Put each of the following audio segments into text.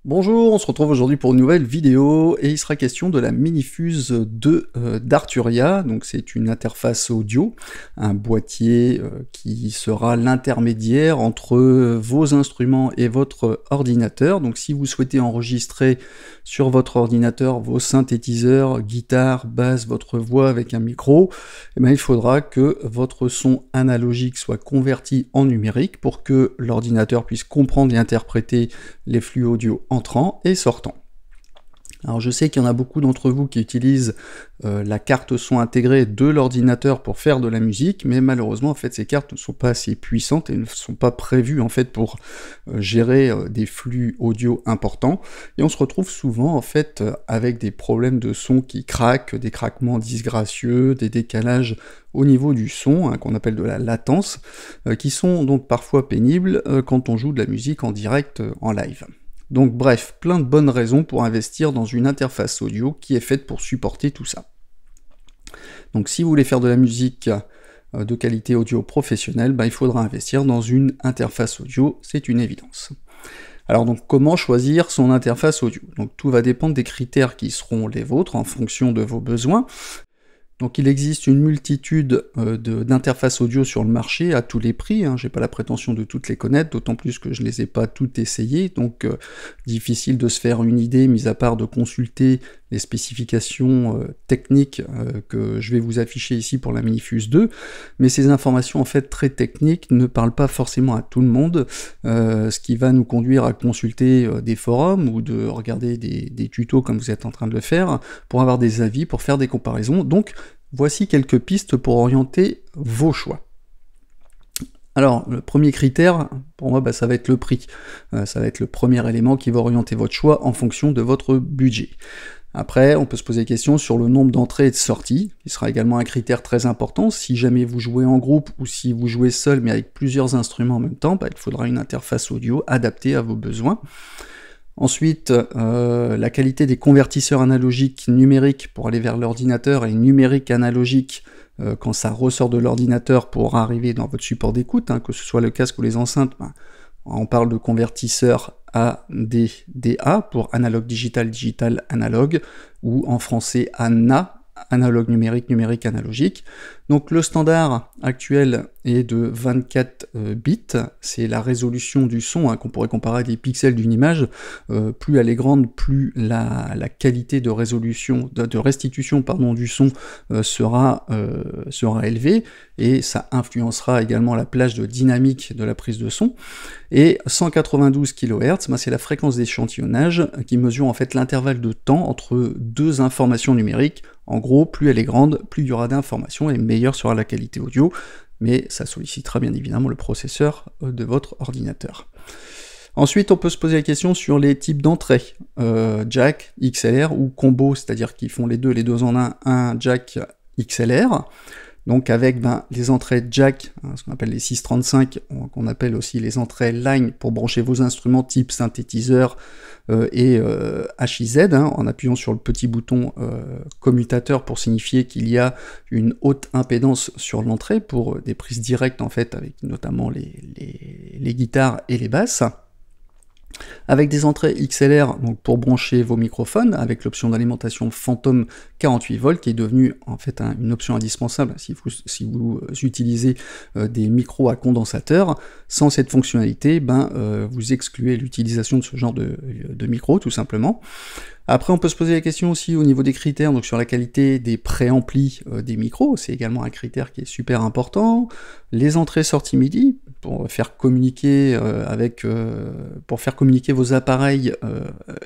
Bonjour, on se retrouve aujourd'hui pour une nouvelle vidéo et il sera question de la Minifuse 2 d'Arturia. Donc c'est une interface audio, un boîtier qui sera l'intermédiaire entre vos instruments et votre ordinateur. Donc si vous souhaitez enregistrer sur votre ordinateur vos synthétiseurs, guitare, basse, votre voix avec un micro, eh bien, il faudra que votre son analogique soit converti en numérique pour que l'ordinateur puisse comprendre et interpréter les flux audio entrant et sortant. Alors je sais qu'il y en a beaucoup d'entre vous qui utilisent la carte son intégrée de l'ordinateur pour faire de la musique, mais malheureusement en fait ces cartes ne sont pas assez puissantes et ne sont pas prévues en fait pour gérer des flux audio importants, et on se retrouve souvent en fait avec des problèmes de son qui craquent, des craquements disgracieux, des décalages au niveau du son, qu'on appelle de la latence, qui sont donc parfois pénibles quand on joue de la musique en direct en live. Donc bref, plein de bonnes raisons pour investir dans une interface audio qui est faite pour supporter tout ça. Donc si vous voulez faire de la musique de qualité audio professionnelle, il faudra investir dans une interface audio, c'est une évidence. Alors donc comment choisir son interface audio? Donc tout va dépendre des critères qui seront les vôtres en fonction de vos besoins. Donc il existe une multitude d'interfaces audio sur le marché à tous les prix, j'ai pas la prétention de toutes les connaître, d'autant plus que je les ai pas toutes essayées, donc difficile de se faire une idée, mis à part de consulter les spécifications techniques que je vais vous afficher ici pour la Minifuse 2, mais ces informations en fait très techniques ne parlent pas forcément à tout le monde, ce qui va nous conduire à consulter des forums ou de regarder des tutos comme vous êtes en train de le faire, pour avoir des avis, pour faire des comparaisons. Donc voici quelques pistes pour orienter vos choix. Alors, le premier critère, pour moi, ça va être le prix. Ça va être le premier élément qui va orienter votre choix en fonction de votre budget. Après, on peut se poser des questions sur le nombre d'entrées et de sorties, qui sera également un critère très important. Si jamais vous jouez en groupe ou si vous jouez seul mais avec plusieurs instruments en même temps, il faudra une interface audio adaptée à vos besoins. Ensuite, la qualité des convertisseurs analogiques numériques pour aller vers l'ordinateur et numérique analogique quand ça ressort de l'ordinateur pour arriver dans votre support d'écoute, que ce soit le casque ou les enceintes, on parle de convertisseur ADDA pour analogue digital, digital analogue, ou en français ANA, analogue numérique, numérique analogique. Donc le standard actuel est de 24 bits, c'est la résolution du son, qu'on pourrait comparer à des pixels d'une image. Plus elle est grande, plus la qualité de résolution, de restitution du son sera élevée, et ça influencera également la plage de dynamique de la prise de son. Et 192 kHz, c'est la fréquence d'échantillonnage qui mesure en fait l'intervalle de temps entre deux informations numériques. En gros, plus elle est grande, plus il y aura d'informations et meilleure sera la qualité audio, mais ça sollicitera bien évidemment le processeur de votre ordinateur. Ensuite, on peut se poser la question sur les types d'entrées, jack, XLR ou combo, c'est-à-dire qu'ils font les deux en un jack XLR, donc avec les entrées jack, ce qu'on appelle les 635, qu'on appelle aussi les entrées line pour brancher vos instruments type synthétiseur et HIZ, en appuyant sur le petit bouton commutateur pour signifier qu'il y a une haute impédance sur l'entrée pour des prises directes en fait avec notamment les guitares et les basses. Avec des entrées XLR donc pour brancher vos microphones, avec l'option d'alimentation Phantom 48 volts qui est devenue en fait une option indispensable si vous utilisez des micros à condensateur. Sans cette fonctionnalité, vous excluez l'utilisation de ce genre de micro tout simplement. Après, on peut se poser la question aussi au niveau des critères, donc sur la qualité des préamplis des micros, c'est également un critère qui est super important. Les entrées-sorties MIDI, pour faire communiquer vos appareils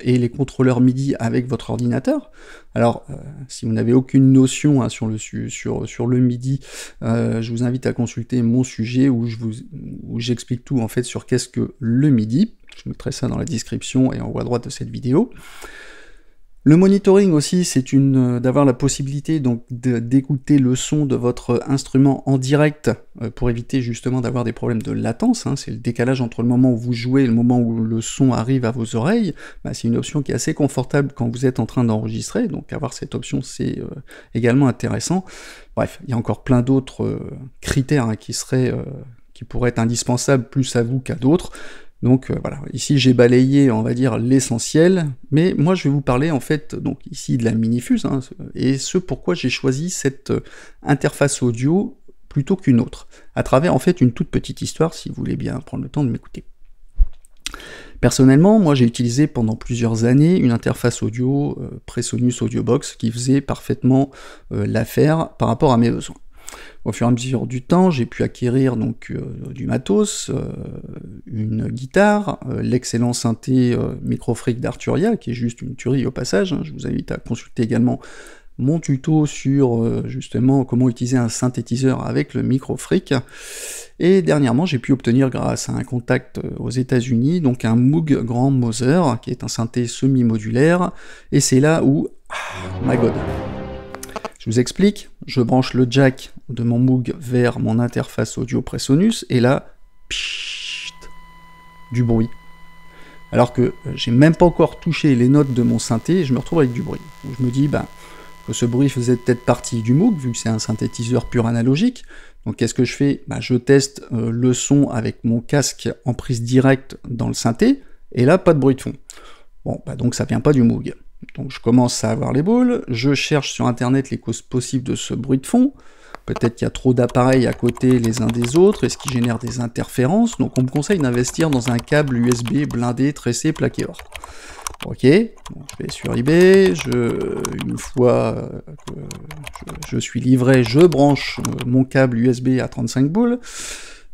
et les contrôleurs MIDI avec votre ordinateur. Alors, si vous n'avez aucune notion sur le MIDI, je vous invite à consulter mon sujet où j'explique tout en fait sur qu'est-ce que le MIDI. Je mettrai ça dans la description et en haut à droite de cette vidéo. Le monitoring aussi, c'est d'avoir la possibilité donc d'écouter le son de votre instrument en direct pour éviter justement d'avoir des problèmes de latence. C'est le décalage entre le moment où vous jouez et le moment où le son arrive à vos oreilles. C'est une option qui est assez confortable quand vous êtes en train d'enregistrer, donc avoir cette option c'est également intéressant. Bref, il y a encore plein d'autres critères qui qui pourraient être indispensables plus à vous qu'à d'autres. Donc voilà, ici j'ai balayé, on va dire, l'essentiel, mais moi je vais vous parler en fait, donc ici de la Minifuse, hein, et ce pourquoi j'ai choisi cette interface audio plutôt qu'une autre, à travers en fait une toute petite histoire, si vous voulez bien prendre le temps de m'écouter. Personnellement, moi j'ai utilisé pendant plusieurs années une interface audio Presonus Audiobox qui faisait parfaitement l'affaire par rapport à mes besoins. Au fur et à mesure du temps, j'ai pu acquérir donc du matos, une guitare, l'excellent synthé Microfreak d'Arturia, qui est juste une tuerie au passage. Hein. Je vous invite à consulter également mon tuto sur justement comment utiliser un synthétiseur avec le Microfreak. Et dernièrement, j'ai pu obtenir grâce à un contact aux États-Unis donc un Moog Grand Mother, qui est un synthé semi-modulaire. Et c'est là où, my God. Je vous explique, je branche le jack de mon Moog vers mon interface audio Presonus, et là, pssst, du bruit. Alors que j'ai même pas encore touché les notes de mon synthé, et je me retrouve avec du bruit. Donc je me dis que ce bruit faisait peut-être partie du Moog, vu que c'est un synthétiseur pur analogique. Donc qu'est-ce que je fais? Je teste le son avec mon casque en prise directe dans le synthé, et là, pas de bruit de fond. Bon, donc ça vient pas du Moog. Donc je commence à avoir les boules, je cherche sur internet les causes possibles de ce bruit de fond, peut-être qu'il y a trop d'appareils à côté les uns des autres, et ce qui génère des interférences, donc on me conseille d'investir dans un câble USB blindé, tressé, plaqué or. Ok, donc je vais sur eBay, une fois que je suis livré, je branche mon câble USB à 35 boules,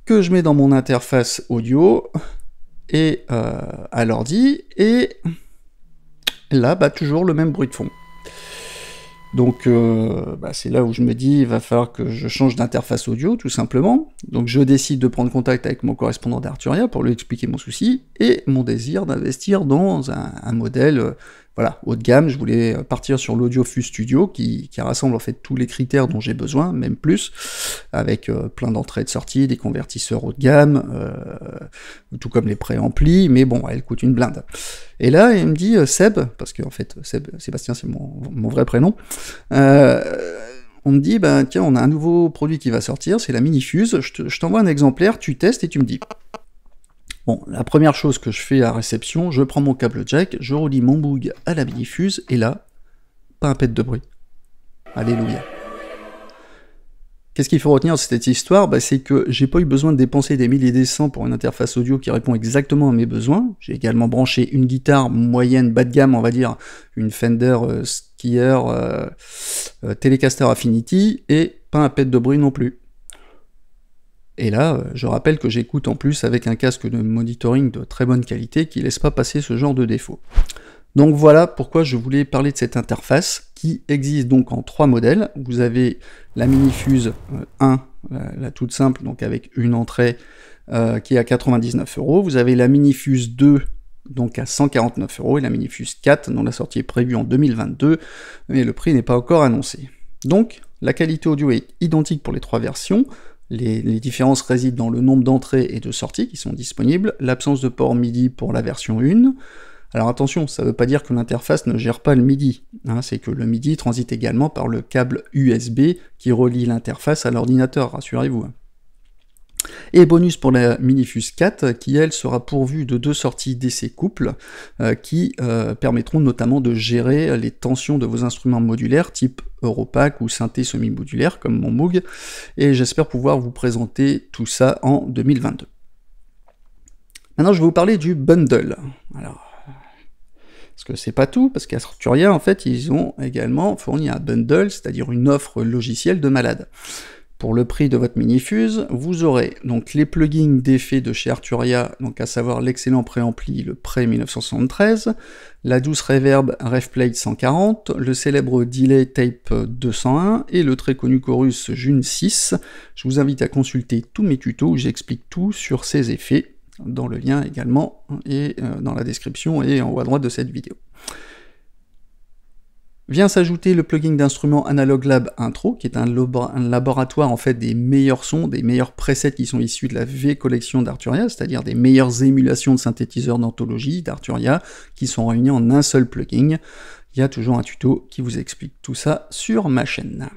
que je mets dans mon interface audio, et à l'ordi, et là, toujours le même bruit de fond. Donc, c'est là où je me dis, il va falloir que je change d'interface audio, tout simplement. Donc, je décide de prendre contact avec mon correspondant d'Arturia pour lui expliquer mon souci, et mon désir d'investir dans un modèle haut de gamme. Je voulais partir sur l'AudioFuse Studio, qui rassemble en fait tous les critères dont j'ai besoin, même plus, avec plein d'entrées et de sorties, des convertisseurs haut de gamme, tout comme les préamplis, mais bon, elle coûte une blinde. Et là, il me dit, Seb, parce que en fait, Sébastien, c'est mon vrai prénom, on me dit, tiens, on a un nouveau produit qui va sortir, c'est la Minifuse, je t'envoie un exemplaire, tu testes et tu me dis. Bon, la première chose que je fais à réception, je prends mon câble jack, je relie mon Moog à la Minifuse, et là, pas un pet de bruit. Alléluia. Qu'est-ce qu'il faut retenir de cette histoire? C'est que j'ai pas eu besoin de dépenser des milliers et des cents pour une interface audio qui répond exactement à mes besoins. J'ai également branché une guitare moyenne, bas de gamme, on va dire, une Fender Skier Telecaster Affinity, et pas un pet de bruit non plus. Et là, je rappelle que j'écoute en plus avec un casque de monitoring de très bonne qualité qui laisse pas passer ce genre de défaut. Donc voilà pourquoi je voulais parler de cette interface qui existe donc en 3 modèles. Vous avez la Minifuse 1, la toute simple, donc avec une entrée qui est à 99 €. Vous avez la Minifuse 2, donc à 149 €, et la Minifuse 4, dont la sortie est prévue en 2022, mais le prix n'est pas encore annoncé. Donc la qualité audio est identique pour les 3 versions. Les différences résident dans le nombre d'entrées et de sorties qui sont disponibles, l'absence de port MIDI pour la version 1. Alors attention, ça ne veut pas dire que l'interface ne gère pas le MIDI, hein, c'est que le MIDI transite également par le câble USB qui relie l'interface à l'ordinateur, rassurez-vous. Et bonus pour la Minifuse 4, qui elle sera pourvue de 2 sorties DC couple, qui permettront notamment de gérer les tensions de vos instruments modulaires, type Europack ou synthé semi-modulaire, comme mon Moog, et j'espère pouvoir vous présenter tout ça en 2022. Maintenant, je vais vous parler du bundle. Alors, parce que c'est pas tout, parce qu'Arturia, en fait, ils ont également fourni un bundle, c'est-à-dire une offre logicielle de malade. Pour le prix de votre Minifuse, vous aurez donc les plugins d'effets de chez Arturia, donc à savoir l'excellent préampli, le Pré 1973, la douce Reverb RevPlate 140, le célèbre Delay Tape 201 et le très connu Chorus June 6. Je vous invite à consulter tous mes tutos où j'explique tout sur ces effets, dans le lien également, et dans la description et en haut à droite de cette vidéo. Vient s'ajouter le plugin d'instrument Analog Lab Intro, qui est un laboratoire en fait des meilleurs sons, des meilleurs presets qui sont issus de la V collection d'Arturia, c'est-à-dire des meilleures émulations de synthétiseurs d'anthologie d'Arturia, qui sont réunis en un seul plugin. Il y a toujours un tuto qui vous explique tout ça sur ma chaîne.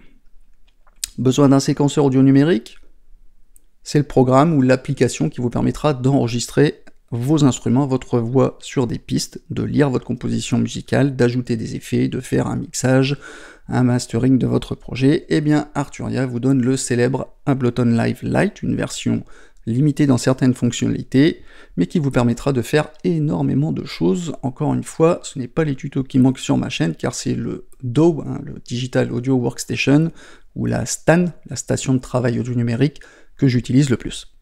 Besoin d'un séquenceur audio numérique? c'est le programme ou l'application qui vous permettra d'enregistrer vos instruments, votre voix sur des pistes, de lire votre composition musicale, d'ajouter des effets, de faire un mixage, un mastering de votre projet. Eh bien, Arturia vous donne le célèbre Ableton Live Lite, une version limitée dans certaines fonctionnalités, mais qui vous permettra de faire énormément de choses. Encore une fois, ce n'est pas les tutos qui manquent sur ma chaîne, car c'est le DAW, le Digital Audio Workstation, ou la STAN, la station de travail audio numérique, que j'utilise le plus.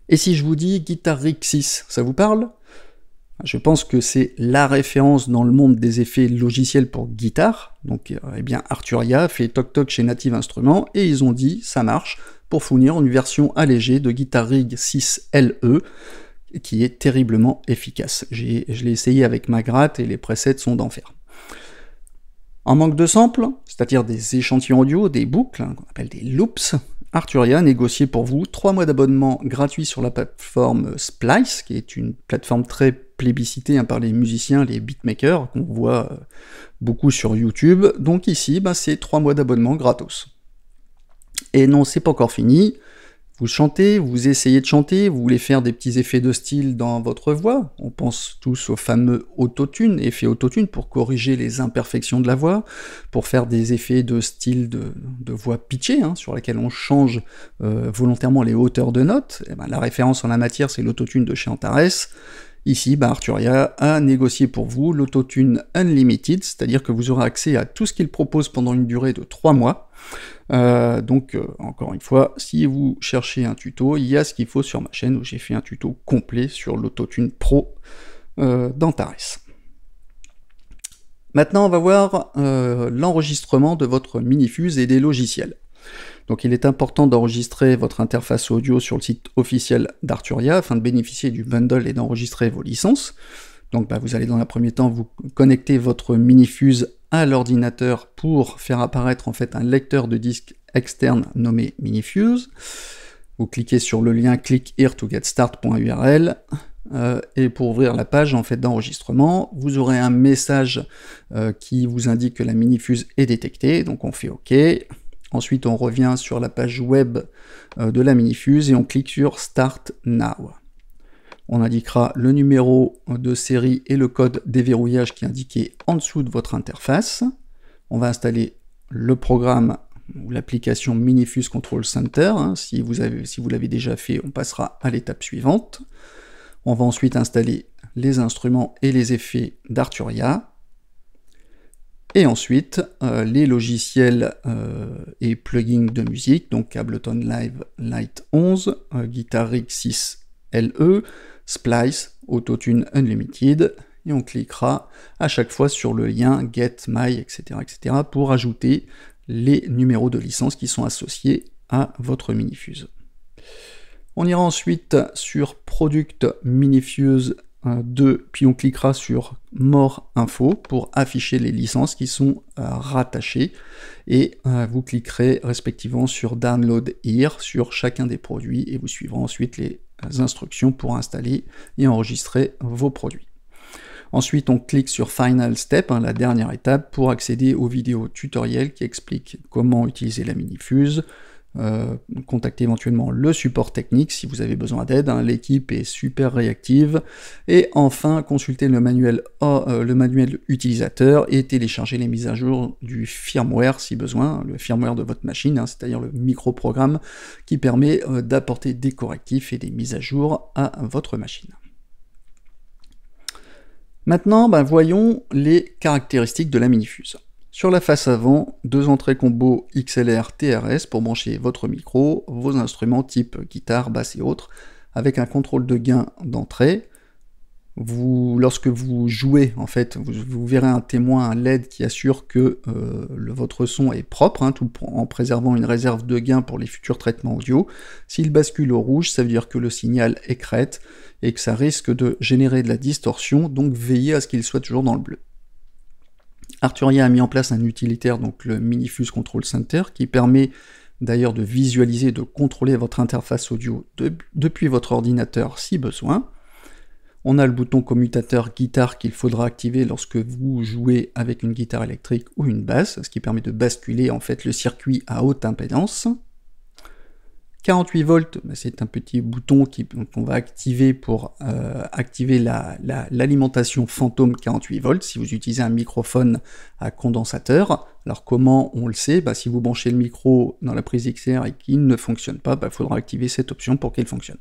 Et si je vous dis Guitar Rig 6, ça vous parle? Je pense que c'est la référence dans le monde des effets logiciels pour guitare. Donc, eh bien, Arturia fait toc-toc chez Native Instruments, et ils ont dit, ça marche, pour fournir une version allégée de Guitar Rig 6 LE, qui est terriblement efficace. Je l'ai essayé avec ma gratte, et les presets sont d'enfer. En manque de samples, c'est-à-dire des échantillons audio, des boucles, qu'on appelle des loops, Arturia négocie pour vous 3 mois d'abonnement gratuit sur la plateforme Splice, qui est une plateforme très plébiscitée par les musiciens, les beatmakers, qu'on voit beaucoup sur YouTube. Donc ici, c'est 3 mois d'abonnement gratos. Et non, c'est pas encore fini. Vous chantez, vous essayez de chanter, vous voulez faire des petits effets de style dans votre voix. On pense tous au fameux autotune, effet autotune pour corriger les imperfections de la voix, pour faire des effets de style de voix pitchée, sur laquelle on change volontairement les hauteurs de notes. Et la référence en la matière, c'est l'autotune de chez Antares. Ici, Arturia a négocié pour vous l'autotune Unlimited, c'est-à-dire que vous aurez accès à tout ce qu'il propose pendant une durée de 3 mois. Donc, encore une fois, si vous cherchez un tuto, il y a ce qu'il faut sur ma chaîne, où j'ai fait un tuto complet sur l'autotune Pro d'Antares. Maintenant, on va voir l'enregistrement de votre Minifuse et des logiciels. Donc il est important d'enregistrer votre interface audio sur le site officiel d'Arturia afin de bénéficier du bundle et d'enregistrer vos licences. Donc vous allez dans un premier temps vous connecter votre Minifuse à l'ordinateur pour faire apparaître en fait un lecteur de disque externe nommé Minifuse. Vous cliquez sur le lien click here to get start.url et pour ouvrir la page en fait d'enregistrement, vous aurez un message qui vous indique que la Minifuse est détectée, donc on fait OK. Ensuite, on revient sur la page web de la Minifuse et on clique sur Start Now. On indiquera le numéro de série et le code déverrouillage qui est indiqué en dessous de votre interface. On va installer le programme ou l'application Minifuse Control Center. Si vous l'avez déjà fait, on passera à l'étape suivante. On va ensuite installer les instruments et les effets d'Arturia. Et ensuite, les logiciels et plugins de musique, donc Ableton Live Lite 11, Guitar Rig 6 LE, Splice, Autotune Unlimited, et on cliquera à chaque fois sur le lien Get My, etc., etc., pour ajouter les numéros de licence qui sont associés à votre Minifuse. On ira ensuite sur Product Minifuse 2, puis on cliquera sur More Info pour afficher les licences qui sont rattachées, et vous cliquerez respectivement sur Download Here sur chacun des produits, et vous suivrez ensuite les instructions pour installer et enregistrer vos produits. Ensuite, on clique sur Final Step, la dernière étape, pour accéder aux vidéos tutoriels qui expliquent comment utiliser la Minifuse. Contactez éventuellement le support technique si vous avez besoin d'aide, l'équipe est super réactive, et enfin consultez le manuel utilisateur et téléchargez les mises à jour du firmware si besoin, le firmware de votre machine, c'est-à-dire le micro-programme qui permet d'apporter des correctifs et des mises à jour à votre machine. Maintenant, voyons les caractéristiques de la Minifuse. Sur la face avant, 2 entrées combo XLR TRS pour brancher votre micro, vos instruments type guitare, basse et autres, avec un contrôle de gain d'entrée. Lorsque vous jouez, en fait, vous verrez un témoin, un LED qui assure que votre son est propre, tout en préservant une réserve de gain pour les futurs traitements audio. S'il bascule au rouge, ça veut dire que le signal écrète et que ça risque de générer de la distorsion, donc veillez à ce qu'il soit toujours dans le bleu. Arturia a mis en place un utilitaire, donc le Minifuse Control Center, qui permet d'ailleurs de visualiser, de contrôler votre interface audio depuis votre ordinateur si besoin. On a le bouton commutateur guitare qu'il faudra activer lorsque vous jouez avec une guitare électrique ou une basse, ce qui permet de basculer en fait le circuit à haute impédance. 48 volts, c'est un petit bouton qu'on va activer pour activer l'alimentation fantôme 48 volts si vous utilisez un microphone à condensateur. Alors comment on le sait? Si vous branchez le micro dans la prise XLR et qu'il ne fonctionne pas, il faudra activer cette option pour qu'il fonctionne.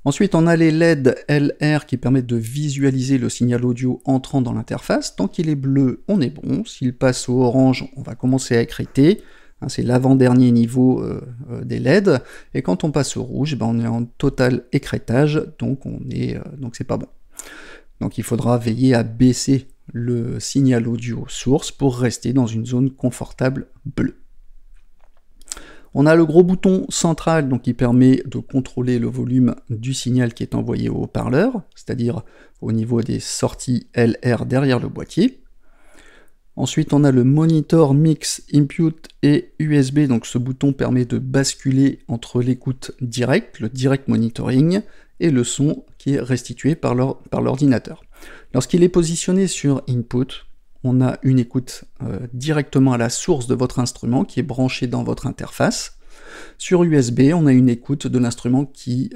Ensuite, on a les LED LR qui permettent de visualiser le signal audio entrant dans l'interface. Tant qu'il est bleu, on est bon. S'il passe au orange, on va commencer à écréter. C'est l'avant-dernier niveau des LED. Et quand on passe au rouge, on est en total écrétage, donc c'est pas bon. Donc il faudra veiller à baisser le signal audio source pour rester dans une zone confortable bleue. On a le gros bouton central qui permet de contrôler le volume du signal qui est envoyé au haut-parleur, c'est-à-dire au niveau des sorties LR derrière le boîtier. Ensuite, on a le Monitor Mix Input et USB, donc ce bouton permet de basculer entre l'écoute directe, le direct monitoring, et le son qui est restitué par l'ordinateur. Lorsqu'il est positionné sur Input, on a une écoute directement à la source de votre instrument qui est branchée dans votre interface. Sur USB, on a une écoute de l'instrument qui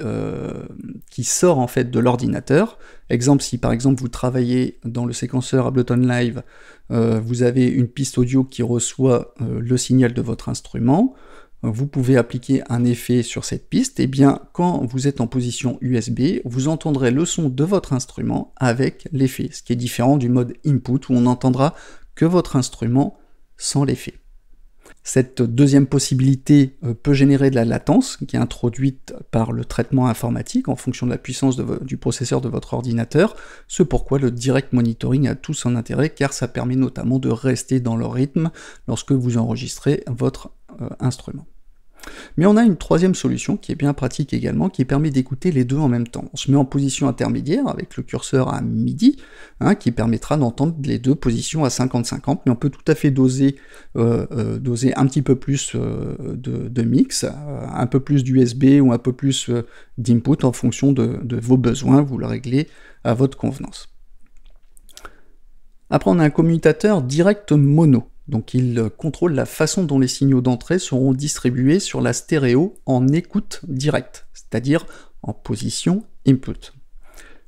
sort en fait de l'ordinateur. Exemple, si par exemple vous travaillez dans le séquenceur Ableton Live, vous avez une piste audio qui reçoit le signal de votre instrument, vous pouvez appliquer un effet sur cette piste, et bien quand vous êtes en position USB, vous entendrez le son de votre instrument avec l'effet, ce qui est différent du mode input où on n'entendra que votre instrument sans l'effet. Cette deuxième possibilité peut générer de la latence qui est introduite par le traitement informatique en fonction de la puissance du processeur de votre ordinateur, ce pourquoi le direct monitoring a tout son intérêt car ça permet notamment de rester dans le rythme lorsque vous enregistrez votre instrument. Mais on a une troisième solution qui est bien pratique également, qui permet d'écouter les deux en même temps. On se met en position intermédiaire avec le curseur à midi, qui permettra d'entendre les deux positions à 50-50, mais on peut tout à fait doser un petit peu plus de mix, un peu plus d'USB ou un peu plus d'input en fonction de vos besoins, vous le réglez à votre convenance. Après on a un commutateur direct mono. Donc il contrôle la façon dont les signaux d'entrée seront distribués sur la stéréo en écoute directe, c'est-à-dire en position input.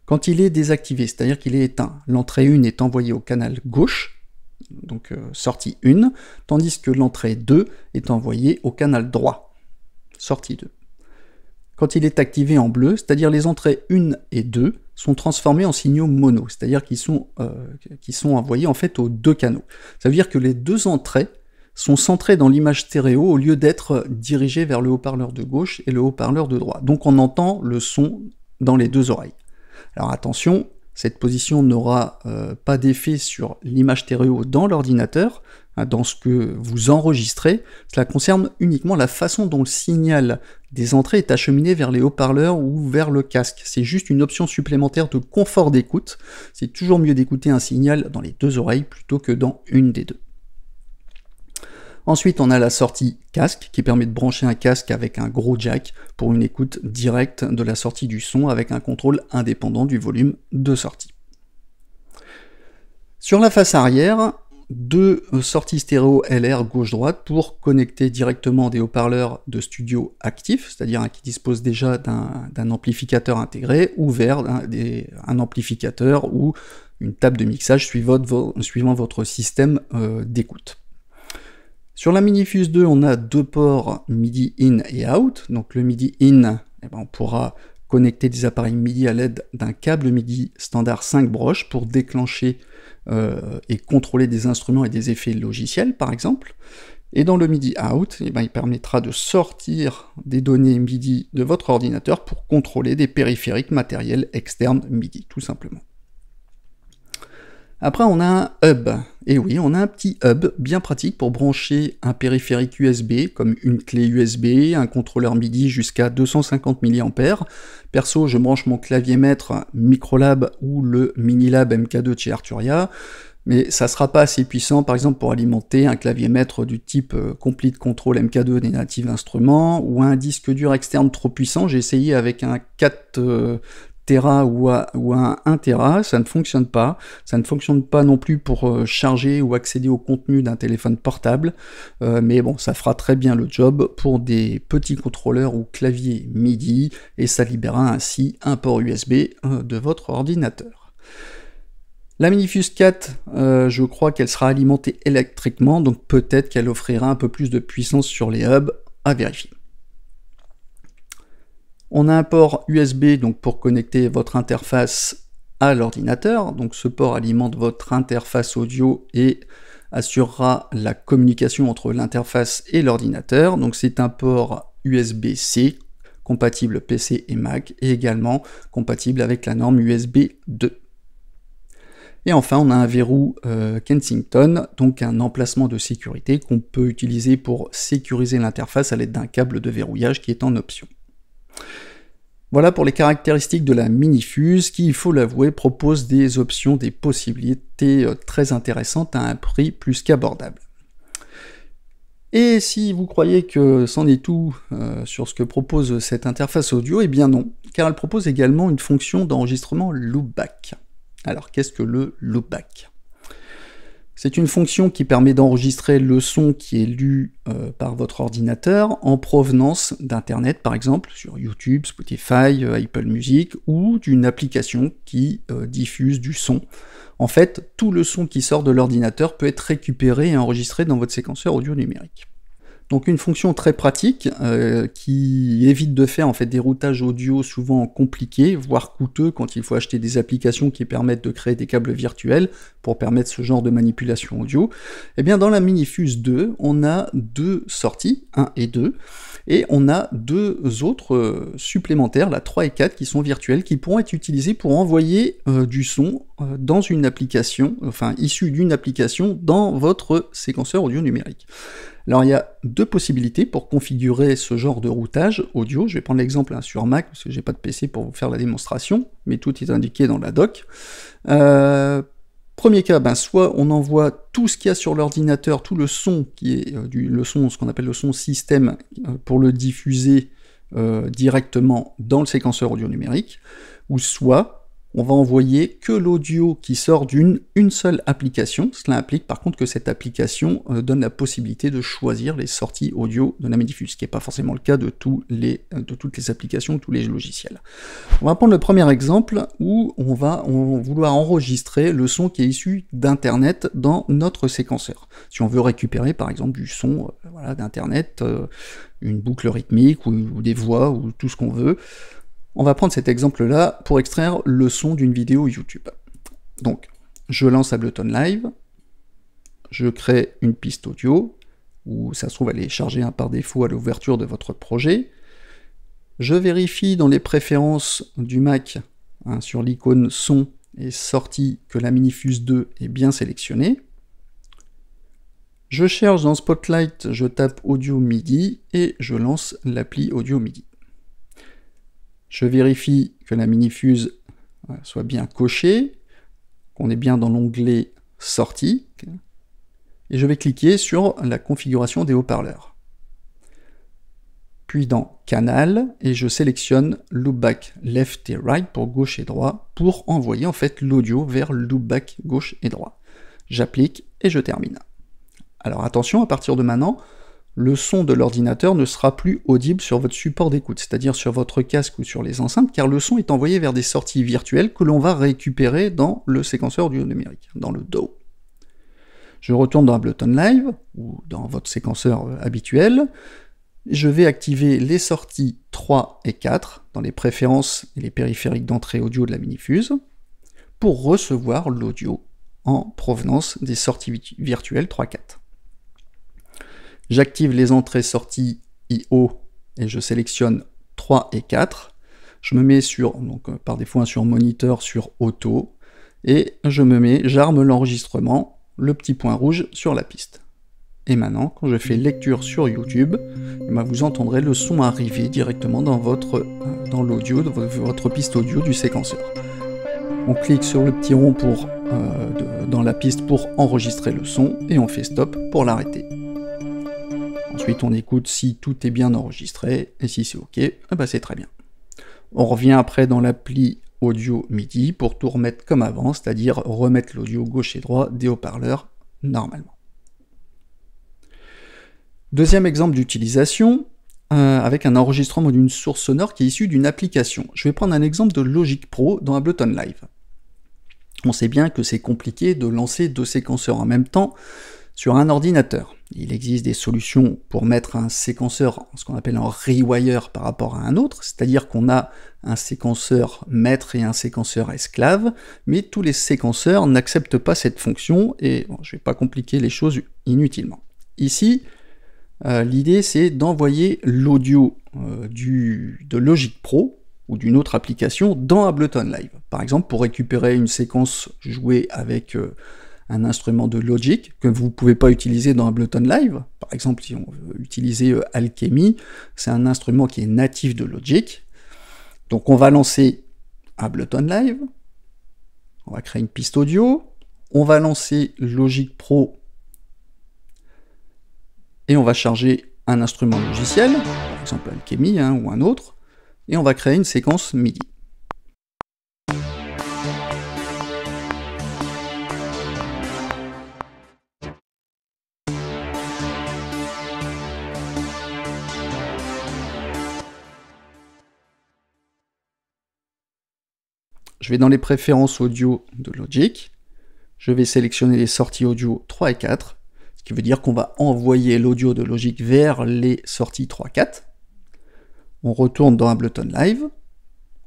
Quand il est désactivé, c'est-à-dire qu'il est éteint, l'entrée 1 est envoyée au canal gauche, donc sortie 1, tandis que l'entrée 2 est envoyée au canal droit, sortie 2. Quand il est activé en bleu, c'est-à-dire les entrées 1 et 2 sont transformés en signaux mono, c'est-à-dire qu'ils sont envoyés en fait aux deux canaux. Ça veut dire que les deux entrées sont centrées dans l'image stéréo au lieu d'être dirigées vers le haut-parleur de gauche et le haut-parleur de droite. Donc on entend le son dans les deux oreilles. Alors attention, cette position n'aura pas d'effet sur l'image stéréo dans l'ordinateur, dans ce que vous enregistrez. Cela concerne uniquement la façon dont le signal des entrées est acheminé vers les haut-parleurs ou vers le casque. C'est juste une option supplémentaire de confort d'écoute. C'est toujours mieux d'écouter un signal dans les deux oreilles plutôt que dans une des deux. Ensuite, on a la sortie casque qui permet de brancher un casque avec un gros jack pour une écoute directe de la sortie du son avec un contrôle indépendant du volume de sortie. Sur la face arrière, deux sorties stéréo LR gauche-droite pour connecter directement des haut-parleurs de studio actifs, c'est-à-dire qui disposent déjà d'un amplificateur intégré, ou vers un amplificateur ou une table de mixage suivant votre système d'écoute. Sur la Minifuse 2, on a deux ports MIDI in et out. Donc le MIDI in, on pourra connecter des appareils MIDI à l'aide d'un câble MIDI standard 5 broches pour déclencher et contrôler des instruments et des effets logiciels, par exemple. Et dans le MIDI out, il permettra de sortir des données MIDI de votre ordinateur pour contrôler des périphériques matériels externes MIDI, tout simplement. Après, on a un hub. Et oui, on a un petit hub bien pratique pour brancher un périphérique USB, comme une clé USB, un contrôleur MIDI jusqu'à 250 mA. Perso, je branche mon clavier maître Microlab ou le Minilab MK2 de chez Arturia, mais ça sera pas assez puissant, par exemple, pour alimenter un clavier maître du type Complete Control MK2 des Native Instruments, ou un disque dur externe trop puissant. J'ai essayé avec un 4 Tera ou à 1 Tera, ça ne fonctionne pas. Ça ne fonctionne pas non plus pour charger ou accéder au contenu d'un téléphone portable, mais bon, ça fera très bien le job pour des petits contrôleurs ou claviers MIDI, et ça libérera ainsi un port USB de votre ordinateur. La Minifuse 4, je crois qu'elle sera alimentée électriquement, donc peut-être qu'elle offrira un peu plus de puissance sur les hubs, à vérifier. On a un port USB donc pour connecter votre interface à l'ordinateur, donc ce port alimente votre interface audio et assurera la communication entre l'interface et l'ordinateur. Donc c'est un port USB-C, compatible PC et Mac, et également compatible avec la norme USB 2. Et enfin, on a un verrou Kensington, donc un emplacement de sécurité qu'on peut utiliser pour sécuriser l'interface à l'aide d'un câble de verrouillage qui est en option. Voilà pour les caractéristiques de la Minifuse qui, il faut l'avouer, propose des options, des possibilités très intéressantes à un prix plus qu'abordable. Et si vous croyez que c'en est tout sur ce que propose cette interface audio, eh bien non, car elle propose également une fonction d'enregistrement loopback. Alors qu'est-ce que le loopback ? C'est une fonction qui permet d'enregistrer le son qui est lu par votre ordinateur en provenance d'Internet, par exemple, sur YouTube, Spotify, Apple Music, ou d'une application qui diffuse du son. En fait, tout le son qui sort de l'ordinateur peut être récupéré et enregistré dans votre séquenceur audio numérique. Donc une fonction très pratique qui évite de faire en fait des routages audio souvent compliqués, voire coûteux quand il faut acheter des applications qui permettent de créer des câbles virtuels pour permettre ce genre de manipulation audio. Et bien dans la Minifuse 2, on a deux sorties, 1 et 2, et on a deux autres supplémentaires, la 3 et 4, qui sont virtuelles, qui pourront être utilisées pour envoyer du son dans une application, enfin issu d'une application dans votre séquenceur audio numérique. Alors il y a deux possibilités pour configurer ce genre de routage audio. Je vais prendre l'exemple sur Mac, parce que j'ai pas de PC pour vous faire la démonstration, mais tout est indiqué dans la doc. Premier cas, soit on envoie tout ce qu'il y a sur l'ordinateur, tout le son qui est le son, ce qu'on appelle le son système, pour le diffuser directement dans le séquenceur audio numérique, ou soit on va envoyer que l'audio qui sort d'une seule application. Cela implique par contre que cette application donne la possibilité de choisir les sorties audio de la Minifuse, ce qui n'est pas forcément le cas de toutes les applications, tous les logiciels. On va prendre le premier exemple où on va vouloir enregistrer le son qui est issu d'Internet dans notre séquenceur. Si on veut récupérer par exemple du son d'Internet, une boucle rythmique ou des voix ou tout ce qu'on veut, on va prendre cet exemple-là pour extraire le son d'une vidéo YouTube. Donc, je lance Ableton Live, je crée une piste audio, où ça se trouve elle est chargée par défaut à l'ouverture de votre projet. Je vérifie dans les préférences du Mac, sur l'icône son et sortie, que la Minifuse 2 est bien sélectionnée. Je cherche dans Spotlight, je tape Audio MIDI et je lance l'appli Audio MIDI. Je vérifie que la Minifuse soit bien cochée, qu'on est bien dans l'onglet Sortie, et je vais cliquer sur la configuration des haut-parleurs. Puis dans Canal, et je sélectionne Loopback Left et Right pour gauche et droit, pour envoyer en fait l'audio vers Loopback gauche et droit. J'applique et je termine. Alors attention, à partir de maintenant, le son de l'ordinateur ne sera plus audible sur votre support d'écoute, c'est-à-dire sur votre casque ou sur les enceintes, car le son est envoyé vers des sorties virtuelles que l'on va récupérer dans le séquenceur audio numérique, dans le DAW. Je retourne dans Ableton Live, ou dans votre séquenceur habituel, je vais activer les sorties 3 et 4, dans les préférences et les périphériques d'entrée audio de la Minifuse, pour recevoir l'audio en provenance des sorties virtuelles 3-4. J'active les entrées-sorties I/O et je sélectionne 3 et 4. Je me mets par défaut sur moniteur sur auto et j'arme l'enregistrement, le petit point rouge sur la piste. Et maintenant, quand je fais lecture sur YouTube, vous entendrez le son arriver directement dans l'audio, dans votre piste audio du séquenceur. On clique sur le petit rond dans la piste pour enregistrer le son et on fait stop pour l'arrêter. Ensuite, on écoute si tout est bien enregistré, et si c'est OK, c'est très bien. On revient après dans l'appli audio MIDI pour tout remettre comme avant, c'est-à-dire remettre l'audio gauche et droit des haut-parleurs normalement. Deuxième exemple d'utilisation, avec un enregistrement d'une source sonore qui est issue d'une application. Je vais prendre un exemple de Logic Pro dans Ableton Live. On sait bien que c'est compliqué de lancer 2 séquenceurs en même temps sur un ordinateur. Il existe des solutions pour mettre un séquenceur, ce qu'on appelle un rewire par rapport à un autre, c'est-à-dire qu'on a un séquenceur maître et un séquenceur esclave, mais tous les séquenceurs n'acceptent pas cette fonction, et bon, je ne vais pas compliquer les choses inutilement. Ici, l'idée c'est d'envoyer l'audio de Logic Pro ou d'une autre application dans Ableton Live. Par exemple, pour récupérer une séquence jouée avec un instrument de Logic que vous ne pouvez pas utiliser dans Ableton Live. Par exemple, si on veut utiliser Alchemy, c'est un instrument qui est natif de Logic. Donc on va lancer Ableton Live, on va créer une piste audio, on va lancer Logic Pro et on va charger un instrument logiciel, par exemple Alchemy ou un autre, et on va créer une séquence MIDI. Je vais dans les préférences audio de Logic, je vais sélectionner les sorties audio 3 et 4, ce qui veut dire qu'on va envoyer l'audio de Logic vers les sorties 3-4. On retourne dans Ableton Live,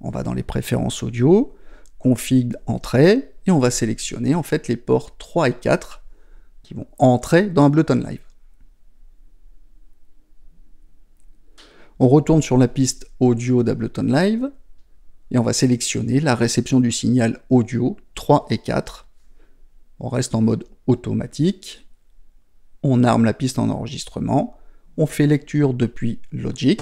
on va dans les préférences audio, config entrée, et on va sélectionner en fait les ports 3 et 4 qui vont entrer dans Ableton Live. On retourne sur la piste audio d'Ableton Live, et on va sélectionner la réception du signal audio 3 et 4. On reste en mode automatique, on arme la piste en enregistrement, on fait lecture depuis Logic,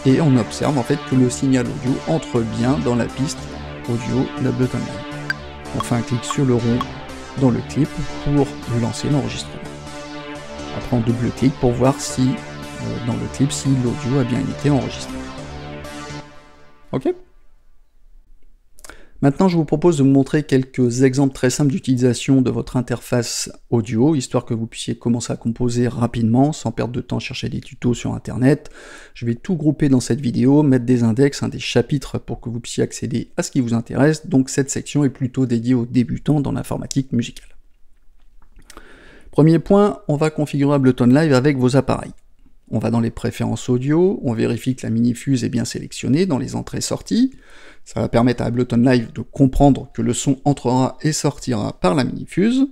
et on observe en fait que le signal audio entre bien dans la piste audio d'Ableton Live. On fait un clic sur le rond dans le clip pour lancer l'enregistrement. Après on double-clique pour voir si, dans le clip, si l'audio a bien été enregistré. Ok ? Maintenant, je vous propose de vous montrer quelques exemples très simples d'utilisation de votre interface audio, histoire que vous puissiez commencer à composer rapidement, sans perdre de temps à chercher des tutos sur Internet. Je vais tout grouper dans cette vidéo, mettre des index, des chapitres pour que vous puissiez accéder à ce qui vous intéresse. Donc cette section est plutôt dédiée aux débutants dans l'informatique musicale. Premier point, on va configurer Ableton Live avec vos appareils. On va dans les préférences audio, on vérifie que la minifuse est bien sélectionnée dans les entrées-sorties. Ça va permettre à Ableton Live de comprendre que le son entrera et sortira par la minifuse.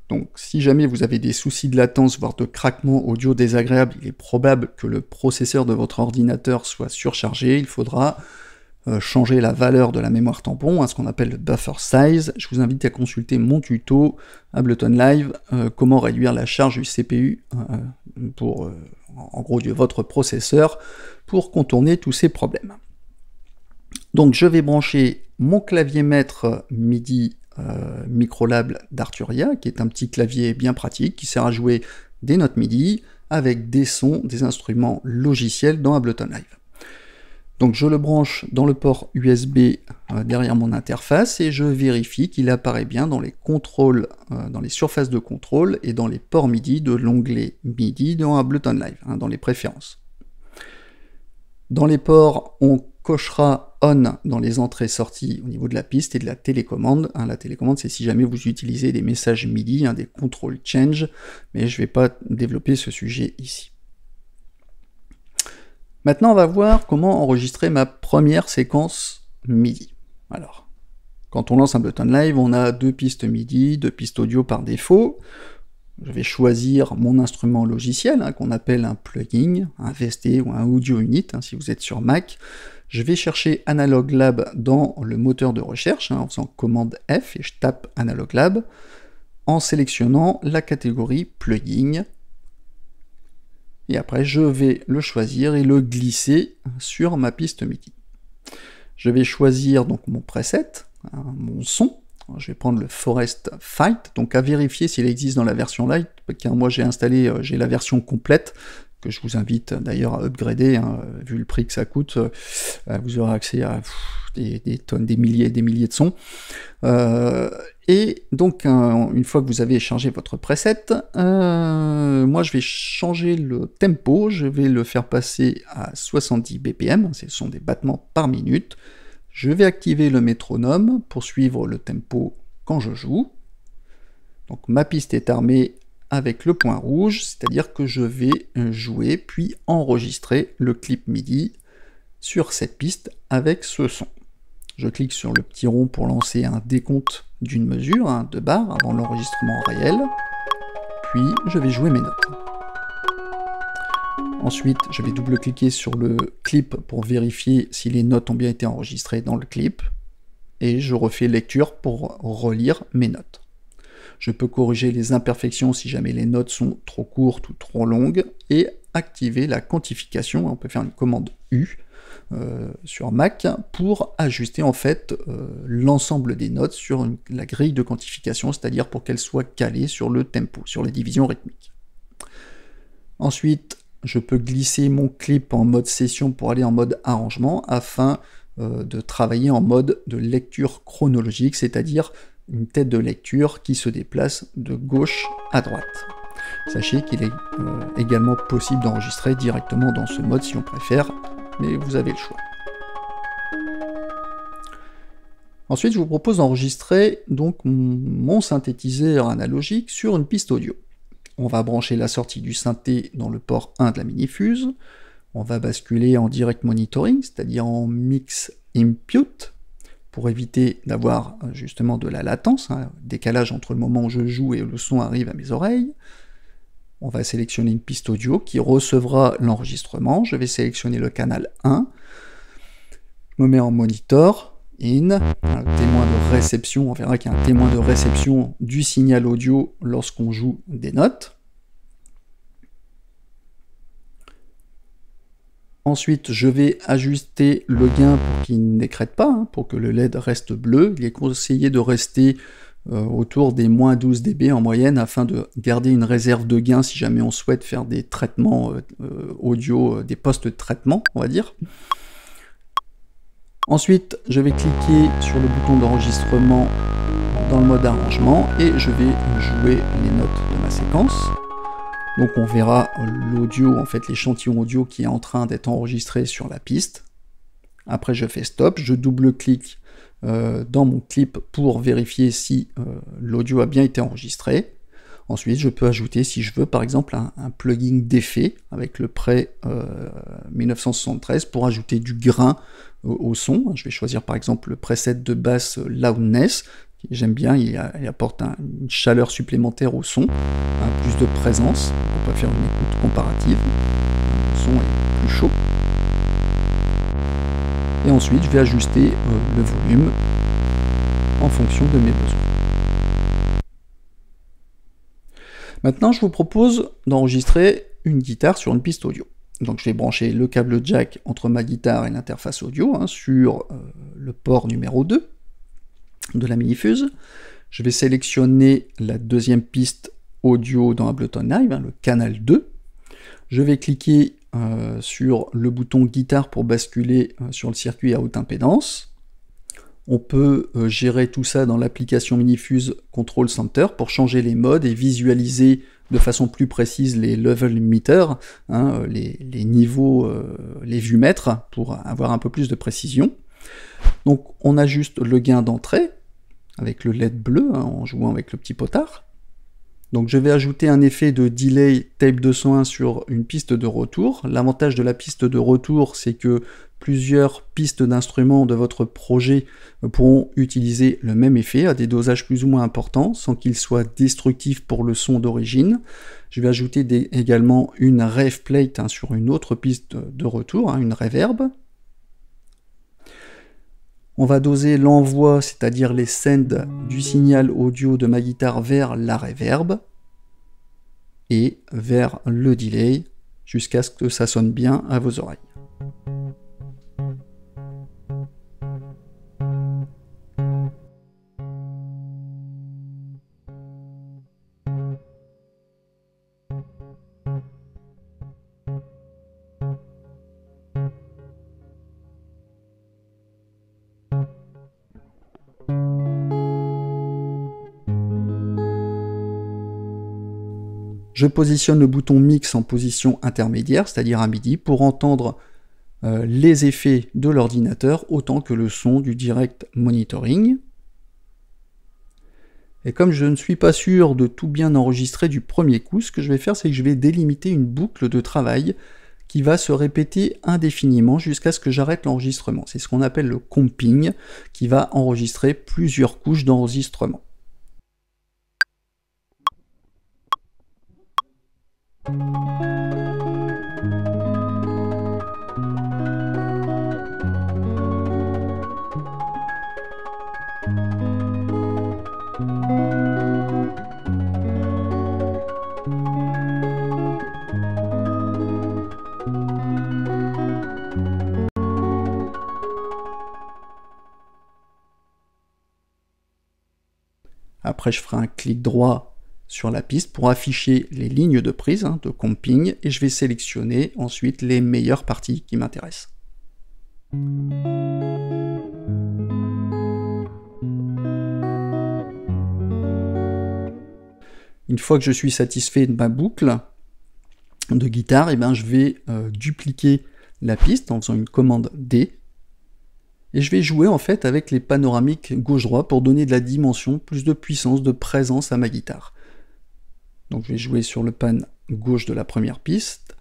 Donc si jamais vous avez des soucis de latence, voire de craquement audio désagréable, il est probable que le processeur de votre ordinateur soit surchargé. Il faudra changer la valeur de la mémoire tampon, ce qu'on appelle le buffer size. Je vous invite à consulter mon tuto Ableton Live, comment réduire la charge du CPU pour, en gros, de votre processeur pour contourner tous ces problèmes. Donc je vais brancher mon clavier maître MIDI Microlab d'Arturia, qui est un petit clavier bien pratique, qui sert à jouer des notes MIDI avec des sons, des instruments logiciels dans Ableton Live. Donc je le branche dans le port USB derrière mon interface et je vérifie qu'il apparaît bien dans les contrôles, dans les surfaces de contrôle et dans les ports MIDI de l'onglet MIDI dans Ableton Live, dans les préférences. Dans les ports, on cochera on dans les entrées-sorties au niveau de la piste et de la télécommande. La télécommande, c'est si jamais vous utilisez des messages MIDI, des contrôles change, mais je ne vais pas développer ce sujet ici. Maintenant, on va voir comment enregistrer ma première séquence MIDI. Alors, quand on lance Ableton Live, on a 2 pistes MIDI, 2 pistes audio par défaut. Je vais choisir mon instrument logiciel, qu'on appelle un plugin, un VST ou un audio unit, si vous êtes sur Mac. Je vais chercher Analog Lab dans le moteur de recherche, en faisant commande F, et je tape Analog Lab, en sélectionnant la catégorie plugin. Et après, je vais le choisir et le glisser sur ma piste MIDI. Je vais choisir donc mon preset, mon son. Je vais prendre le Forest Fight, donc à vérifier s'il existe dans la version light, car moi j'ai installé, j'ai la version complète, que je vous invite d'ailleurs à upgrader, vu le prix que ça coûte, vous aurez accès à des tonnes, des milliers et des milliers de sons. Et donc, une fois que vous avez chargé votre preset, moi je vais changer le tempo, je vais le faire passer à 70 BPM, ce sont des battements par minute. Je vais activer le métronome pour suivre le tempo quand je joue. Donc ma piste est armée avec le point rouge, c'est-à-dire que je vais jouer puis enregistrer le clip MIDI sur cette piste avec ce son. Je clique sur le petit rond pour lancer un décompte d'une mesure, de bar, avant l'enregistrement réel, puis je vais jouer mes notes. Ensuite, je vais double-cliquer sur le clip pour vérifier si les notes ont bien été enregistrées dans le clip, et je refais lecture pour relire mes notes. Je peux corriger les imperfections si jamais les notes sont trop courtes ou trop longues, et activer la quantification. On peut faire une commande U sur Mac pour ajuster en fait l'ensemble des notes sur la grille de quantification, c'est-à-dire pour qu'elles soient calées sur le tempo, sur les divisions rythmiques. Ensuite, je peux glisser mon clip en mode session pour aller en mode arrangement afin de travailler en mode de lecture chronologique, c'est-à-dire une tête de lecture qui se déplace de gauche à droite. Sachez qu'il est également possible d'enregistrer directement dans ce mode si on préfère, mais vous avez le choix. Ensuite, je vous propose d'enregistrer donc mon synthétiseur analogique sur une piste audio. On va brancher la sortie du synthé dans le port 1 de la Minifuse. On va basculer en direct monitoring, c'est-à-dire en mix input, pour éviter d'avoir justement de la latence, décalage entre le moment où je joue et le son arrive à mes oreilles. On va sélectionner une piste audio qui recevra l'enregistrement. Je vais sélectionner le canal 1. Je me mets en monitor, in, un témoin de réception. On verra qu'il y a un témoin de réception du signal audio lorsqu'on joue des notes. Ensuite, je vais ajuster le gain pour qu'il n'écrète pas, pour que le LED reste bleu. Il est conseillé de rester autour des moins 12 dB en moyenne afin de garder une réserve de gain si jamais on souhaite faire des traitements audio, des post-traitements, on va dire. Ensuite, je vais cliquer sur le bouton d'enregistrement dans le mode arrangement et je vais jouer les notes de ma séquence. Donc on verra l'audio, en fait l'échantillon audio qui est en train d'être enregistré sur la piste. Après je fais stop, je double-clique dans mon clip pour vérifier si l'audio a bien été enregistré. Ensuite je peux ajouter, si je veux, par exemple un plugin d'effet avec le Pre 1973 pour ajouter du grain au son. Je vais choisir par exemple le preset de basse Loudness. J'aime bien, il apporte une chaleur supplémentaire au son, plus de présence. On peut faire une écoute comparative. Le son est plus chaud. Et ensuite, je vais ajuster le volume en fonction de mes besoins. Maintenant, je vous propose d'enregistrer une guitare sur une piste audio. Donc je vais brancher le câble jack entre ma guitare et l'interface audio sur le port numéro 2 de la Minifuse. Je vais sélectionner la deuxième piste audio dans Ableton Live, le canal 2. Je vais cliquer sur le bouton guitare pour basculer sur le circuit à haute impédance. On peut gérer tout ça dans l'application Minifuse Control Center pour changer les modes et visualiser de façon plus précise les level meters, les niveaux, les vues-mètres, pour avoir un peu plus de précision. Donc on ajuste le gain d'entrée avec le LED bleu en jouant avec le petit potard. Donc je vais ajouter un effet de delay tape 201 sur une piste de retour. L'avantage de la piste de retour, c'est que plusieurs pistes d'instruments de votre projet pourront utiliser le même effet à des dosages plus ou moins importants sans qu'il soit destructif pour le son d'origine. Je vais ajouter également une rev plate sur une autre piste de retour, une reverb. On va doser l'envoi, c'est-à-dire les sends du signal audio de ma guitare vers la reverb et vers le delay jusqu'à ce que ça sonne bien à vos oreilles. Je positionne le bouton Mix en position intermédiaire, c'est-à-dire à MIDI, pour entendre les effets de l'ordinateur autant que le son du direct monitoring. Et comme je ne suis pas sûr de tout bien enregistrer du premier coup, ce que je vais faire, c'est que je vais délimiter une boucle de travail qui va se répéter indéfiniment jusqu'à ce que j'arrête l'enregistrement. C'est ce qu'on appelle le comping, qui va enregistrer plusieurs couches d'enregistrement. Après, je ferai un clic droit sur la piste pour afficher les lignes de prise de comping et je vais sélectionner ensuite les meilleures parties qui m'intéressent. Une fois que je suis satisfait de ma boucle de guitare, je vais dupliquer la piste en faisant une commande D. Et je vais jouer en fait avec les panoramiques gauche-droite pour donner de la dimension, plus de puissance, de présence à ma guitare. Donc je vais jouer sur le pan gauche de la première piste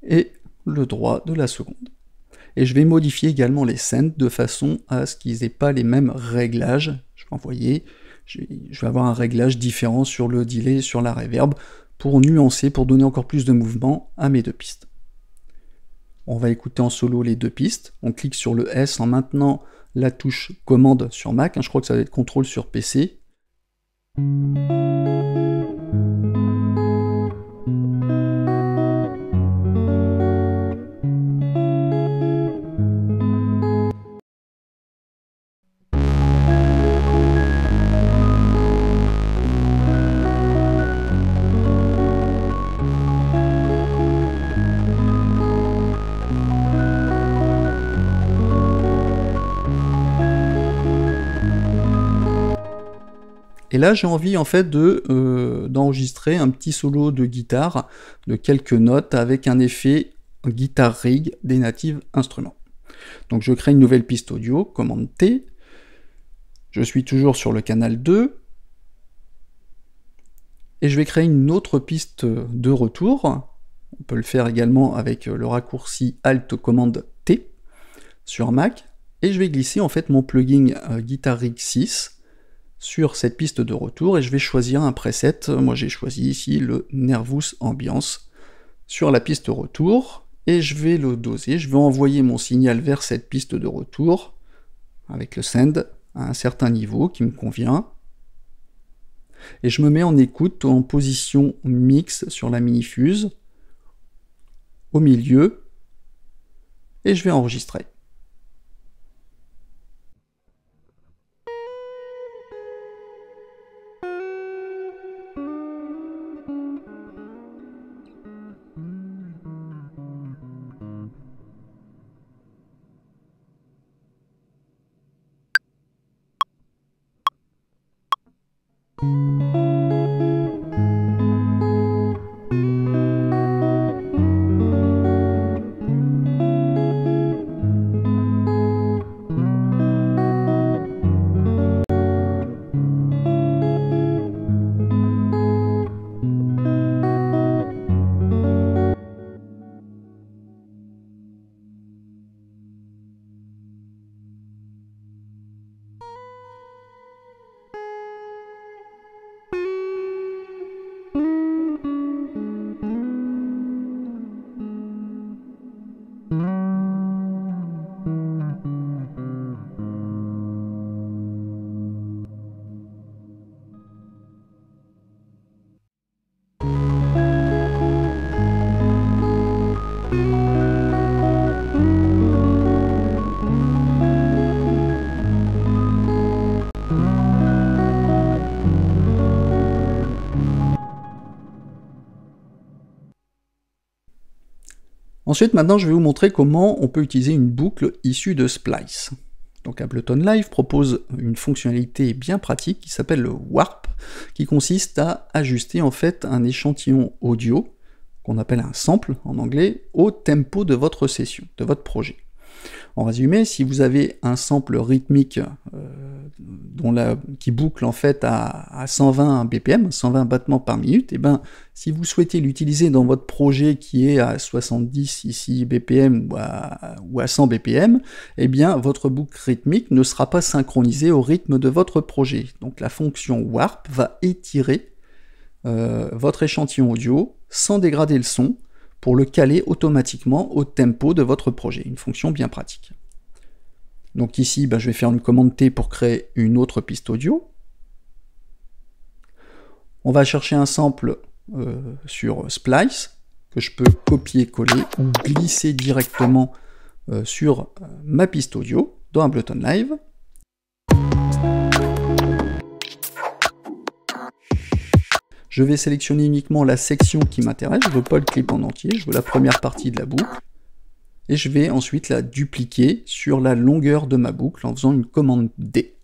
et le droit de la seconde. Et je vais modifier également les sends de façon à ce qu'ils n'aient pas les mêmes réglages. Je vais envoyer, je vais avoir un réglage différent sur le delay, sur la reverb, pour nuancer, pour donner encore plus de mouvement à mes deux pistes. On va écouter en solo les deux pistes. On clique sur le S en maintenant la touche commande sur Mac. Je crois que ça va être contrôle sur PC. Et là, j'ai envie en fait d'enregistrer un petit solo de guitare de quelques notes avec un effet guitare rig des Native Instruments. Donc je crée une nouvelle piste audio, commande T. Je suis toujours sur le canal 2. Et je vais créer une autre piste de retour. On peut le faire également avec le raccourci Alt commande T sur Mac. Et je vais glisser en fait mon plugin Guitar Rig 6 sur cette piste de retour et je vais choisir un preset. Moi j'ai choisi ici le Nervous Ambiance sur la piste retour et je vais le doser. Je vais envoyer mon signal vers cette piste de retour avec le send à un certain niveau qui me convient. Et je me mets en écoute en position mix sur la minifuse au milieu et je vais enregistrer. Ensuite, maintenant, je vais vous montrer comment on peut utiliser une boucle issue de Splice. Donc Ableton Live propose une fonctionnalité bien pratique qui s'appelle le Warp. qui consiste à ajuster en fait un échantillon audio, qu'on appelle un sample en anglais, au tempo de votre session, de votre projet. En résumé, si vous avez un sample rythmique qui boucle en fait à 120 BPM, 120 battements par minute, et ben si vous souhaitez l'utiliser dans votre projet qui est à 70 ici BPM ou à 100 BPM, eh bien votre boucle rythmique ne sera pas synchronisée au rythme de votre projet. Donc la fonction warp va étirer votre échantillon audio sans dégrader le son, pour le caler automatiquement au tempo de votre projet, une fonction bien pratique. Donc ici, je vais faire une commande T pour créer une autre piste audio. On va chercher un sample sur Splice, que je peux copier-coller ou glisser directement sur ma piste audio dans Ableton Live. Je vais sélectionner uniquement la section qui m'intéresse, je ne veux pas le clip en entier, je veux la première partie de la boucle. Et je vais ensuite la dupliquer sur la longueur de ma boucle en faisant une commande D.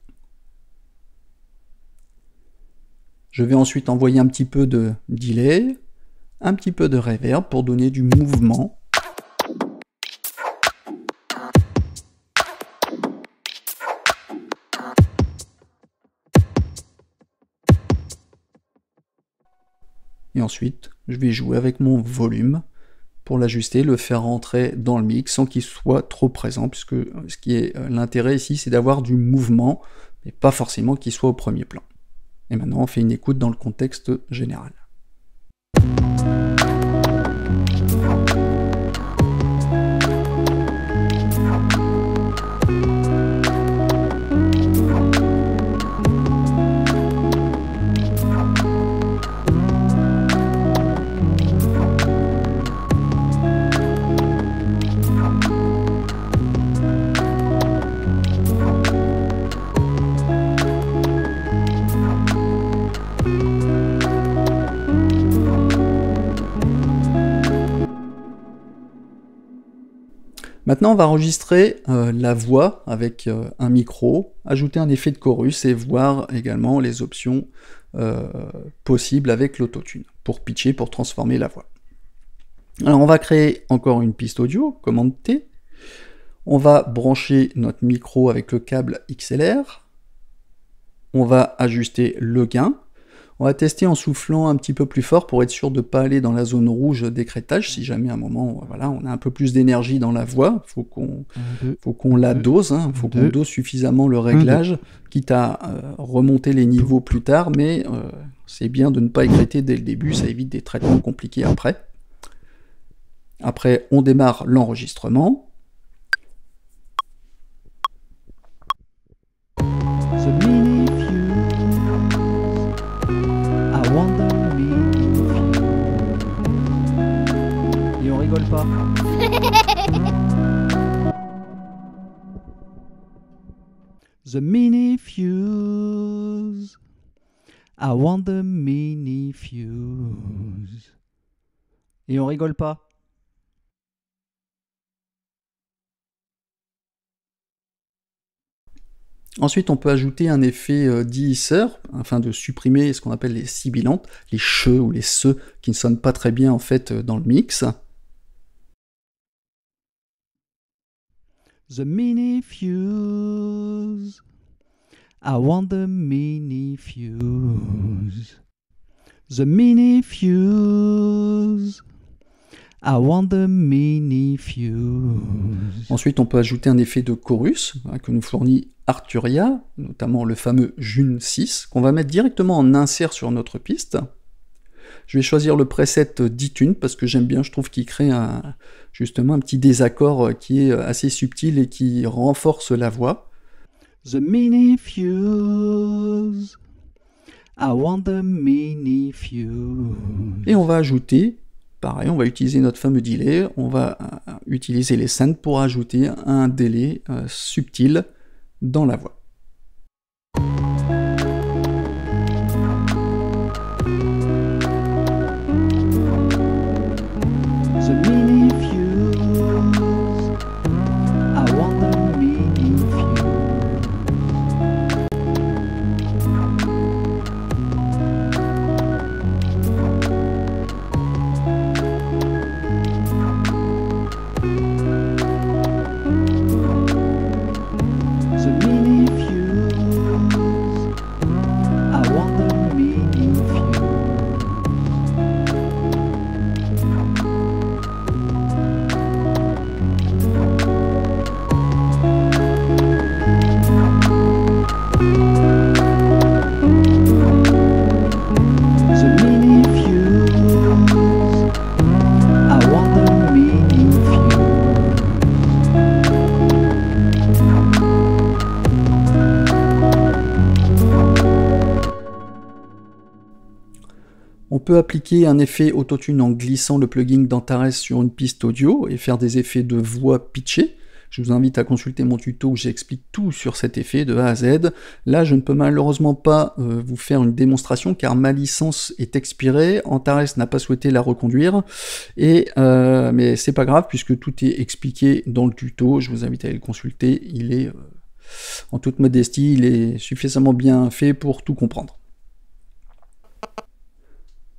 Je vais ensuite envoyer un petit peu de delay, un petit peu de reverb pour donner du mouvement. Et ensuite, je vais jouer avec mon volume pour l'ajuster, le faire rentrer dans le mix sans qu'il soit trop présent, puisque ce qui est l'intérêt ici, c'est d'avoir du mouvement, mais pas forcément qu'il soit au premier plan. Et maintenant, on fait une écoute dans le contexte général. Maintenant, on va enregistrer la voix avec un micro, ajouter un effet de chorus et voir également les options possibles avec l'autotune, pour pitcher, pour transformer la voix. Alors, on va créer encore une piste audio, commande T. On va brancher notre micro avec le câble XLR. On va ajuster le gain. On va tester en soufflant un petit peu plus fort pour être sûr de ne pas aller dans la zone rouge d'écrêtage. Si jamais à un moment, voilà, on a un peu plus d'énergie dans la voix, faut qu'on la dose, il faut qu'on dose suffisamment le réglage, quitte à remonter les niveaux plus tard, mais c'est bien de ne pas écrêter dès le début, ça évite des traitements compliqués après. Après, on démarre l'enregistrement. Et on rigole pas. The mini fuse. I want the mini fuse. Et on rigole pas. Ensuite, on peut ajouter un effet deesser, afin de supprimer ce qu'on appelle les sibilantes, les che ou les se, qui ne sonnent pas très bien en fait dans le mix. The mini fuse. I want the mini fuse. The mini fuse. I want the mini fuse. Ensuite, on peut ajouter un effet de chorus que nous fournit Arturia, notamment le fameux June 6, qu'on va mettre directement en insert sur notre piste. Je vais choisir le preset D-Tune parce que j'aime bien, je trouve qu'il crée justement un petit désaccord qui est assez subtil et qui renforce la voix. The mini fuse. I want the mini fuse. Et on va ajouter, pareil, on va utiliser notre fameux delay, on va utiliser les scènes pour ajouter un délai subtil dans la voix. The mini fuse. I want the mini fuse. peut appliquer un effet autotune en glissant le plugin d'Antares sur une piste audio et faire des effets de voix pitchée. Je vous invite à consulter mon tuto où j'explique tout sur cet effet de A à Z. Là, je ne peux malheureusement pas vous faire une démonstration car ma licence est expirée. Antares n'a pas souhaité la reconduire. Mais c'est pas grave puisque tout est expliqué dans le tuto. Je vous invite à aller le consulter. Il est, en toute modestie, il est suffisamment bien fait pour tout comprendre.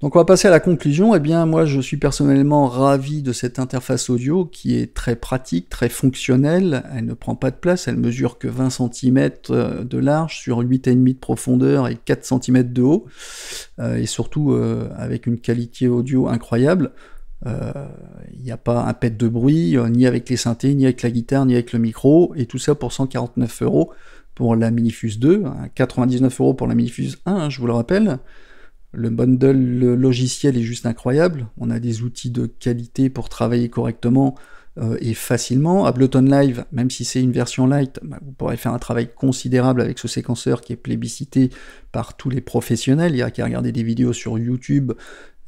Donc on va passer à la conclusion. Eh bien moi je suis personnellement ravi de cette interface audio qui est très pratique, très fonctionnelle, elle ne prend pas de place, elle mesure que 20 cm de large sur 8,5 de profondeur et 4 cm de haut, et surtout avec une qualité audio incroyable. Il n'y a pas un pet de bruit, ni avec les synthés, ni avec la guitare, ni avec le micro, et tout ça pour 149 € pour la Minifuse 2, 99 € pour la Minifuse 1, je vous le rappelle. Le bundle logiciel est juste incroyable, on a des outils de qualité pour travailler correctement et facilement. Ableton Live, même si c'est une version light, vous pourrez faire un travail considérable avec ce séquenceur qui est plébiscité par tous les professionnels. Il n'y a qu'à regarder des vidéos sur YouTube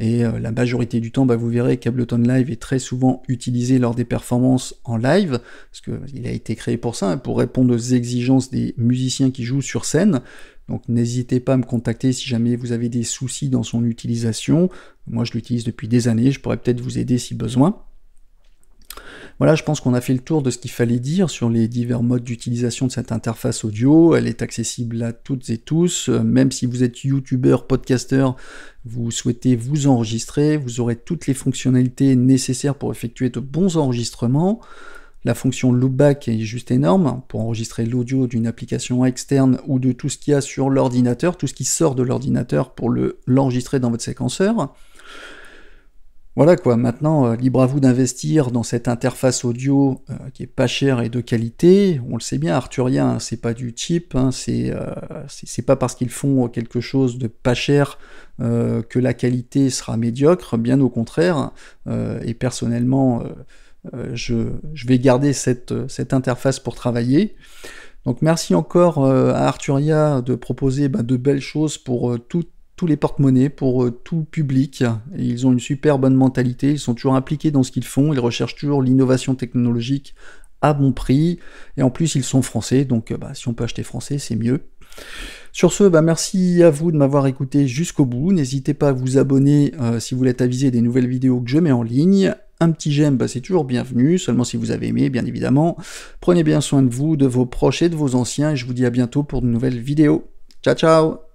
et la majorité du temps, vous verrez qu'Ableton Live est très souvent utilisé lors des performances en live, parce qu'il a été créé pour ça, pour répondre aux exigences des musiciens qui jouent sur scène. Donc n'hésitez pas à me contacter si jamais vous avez des soucis dans son utilisation. Moi je l'utilise depuis des années, je pourrais peut-être vous aider si besoin. Voilà, je pense qu'on a fait le tour de ce qu'il fallait dire sur les divers modes d'utilisation de cette interface audio. Elle est accessible à toutes et tous, même si vous êtes youtubeur, podcasteur, vous souhaitez vous enregistrer, vous aurez toutes les fonctionnalités nécessaires pour effectuer de bons enregistrements. La fonction loopback est juste énorme pour enregistrer l'audio d'une application externe ou de tout ce qu'il y a sur l'ordinateur, tout ce qui sort de l'ordinateur pour l'enregistrer dans votre séquenceur. Voilà quoi, maintenant libre à vous d'investir dans cette interface audio qui est pas chère et de qualité. On le sait bien, Arturia, hein, c'est pas du cheap, hein, c'est pas parce qu'ils font quelque chose de pas cher que la qualité sera médiocre, bien au contraire, et personnellement je vais garder cette interface pour travailler. Donc merci encore à Arturia de proposer de belles choses pour tous les porte-monnaies, pour tout public. Et ils ont une super bonne mentalité, ils sont toujours impliqués dans ce qu'ils font, ils recherchent toujours l'innovation technologique à bon prix, et en plus ils sont français, donc si on peut acheter français, c'est mieux. Sur ce, merci à vous de m'avoir écouté jusqu'au bout, n'hésitez pas à vous abonner si vous voulez être avisé des nouvelles vidéos que je mets en ligne. Un petit j'aime, c'est toujours bienvenu, seulement si vous avez aimé, bien évidemment. Prenez bien soin de vous, de vos proches et de vos anciens, et je vous dis à bientôt pour de nouvelles vidéos. Ciao ciao!